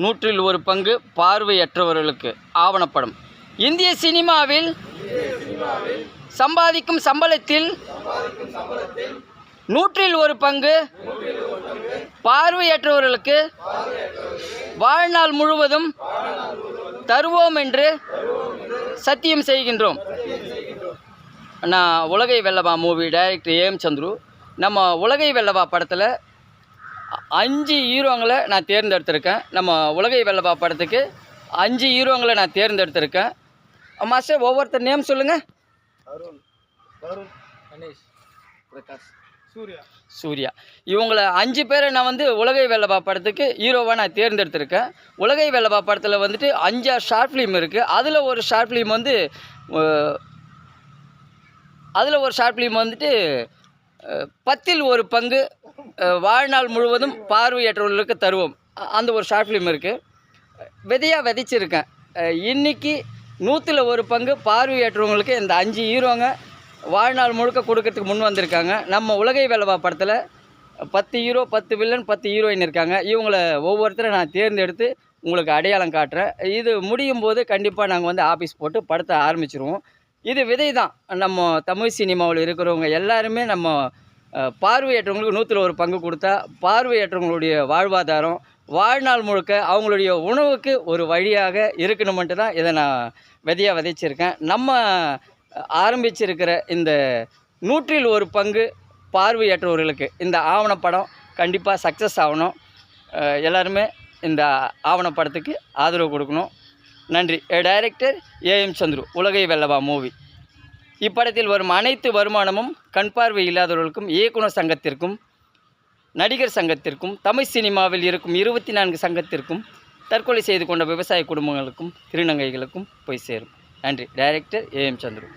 100% பார்வையற்றவர்களுக்கு ஆவணப்படம். இந்திய சினிமாவில் சம்பாதிக்கும் சம்பளத்தில் 100% பார்வையற்றவர்களுக்கு வாழ்நாள் முழுவதும் தருவோம் என்று சத்தியம் செய்கின்றோம். நான் உலகை வெல்லவா மூவி டைரக்டர் ஏஎம் சந்துரு. நம்ம உலகை வெல்லவா படத்தில் 5 ஹீரோங்களை நான் தேர்ந்தெடுத்திருக்கேன். நம்ம உலகை வெல்லவா படத்துக்கு 5 ஹீரோங்களை நான் தேர்ந்தெடுத்திருக்கேன். மாஸ்டர் ஒவ்வொருத்தர் நேம் சொல்லுங்கள். அருண், கணேஷ், பிரகாஷ், சூர்யா. இவங்களை 5 பேரை நான் உலகை வெல்லவா படத்துக்கு ஹீரோவாக நான் தேர்ந்தெடுத்திருக்கேன். உலகை வெல்லவா படத்தில் 5 ஷார்ட் ஃபிலிம் இருக்குது. அதில் ஒரு ஷார்ட் ஃபிலிம் 10% வாழ்நாள் முழுவதும் பார்வையற்றவர்களுக்கு தருவோம். அந்த ஒரு ஷார்ட் ஃபிலிம் இருக்குது. விதையாக விதைச்சிருக்கேன். இன்றைக்கி 100% பார்வையற்றவங்களுக்கு இந்த 5 ஹீரோங்க வாழ்நாள் முழுக்க கொடுக்கறதுக்கு முன் வந்திருக்காங்க. நம்ம உலகை வெல்லவா படத்தில் 10 ஹீரோ, 10 வில்லன், 10 ஹீரோயின் இருக்காங்க. இவங்களை ஒவ்வொருத்தரை நான் தேர்ந்தெடுத்து உங்களுக்கு அடையாளம் காட்டுறேன். இது முடியும் போது கண்டிப்பாக நாங்கள் ஆஃபீஸ் போட்டு படத்தை ஆரம்பிச்சிருவோம். இது விதை தான். நம்ம தமிழ் சினிமாவில் இருக்கிறவங்க எல்லாருமே நம்ம பார்வையற்றவங்களுக்கு 100% கொடுத்தா பார்வையற்றவங்களுடைய வாழ்வாதாரம் வாழ்நாள் முழுக்க அவங்களுடைய உணவுக்கு ஒரு வழியாக இருக்கணுமென்ட்டு தான் இதை நான் விதையாக விதைச்சிருக்கேன். நம்ம ஆரம்பிச்சிருக்கிற இந்த 100% பார்வையற்றவர்களுக்கு இந்த ஆவணப்படம் கண்டிப்பாக சக்ஸஸ் ஆகணும். எல்லாருமே இந்த ஆவணப்படத்துக்கு ஆதரவு கொடுக்கணும். நன்றி. டைரக்டர் ஏஎம் சந்துரு, உலகை வெல்லவா மூவி. இப்படத்தில் வரும் அனைத்து வருமானமும் கண் பார்வை இல்லாதவர்களுக்கும், இயக்குனர் சங்கத்திற்கும், நடிகர் சங்கத்திற்கும், தமிழ் சினிமாவில் இருக்கும் 24 சங்கத்திற்கும், தற்கொலை செய்து கொண்ட விவசாய குடும்பங்களுக்கும், திருநங்கைகளுக்கும் போய் சேரும். நன்றி. Director AM Chandru.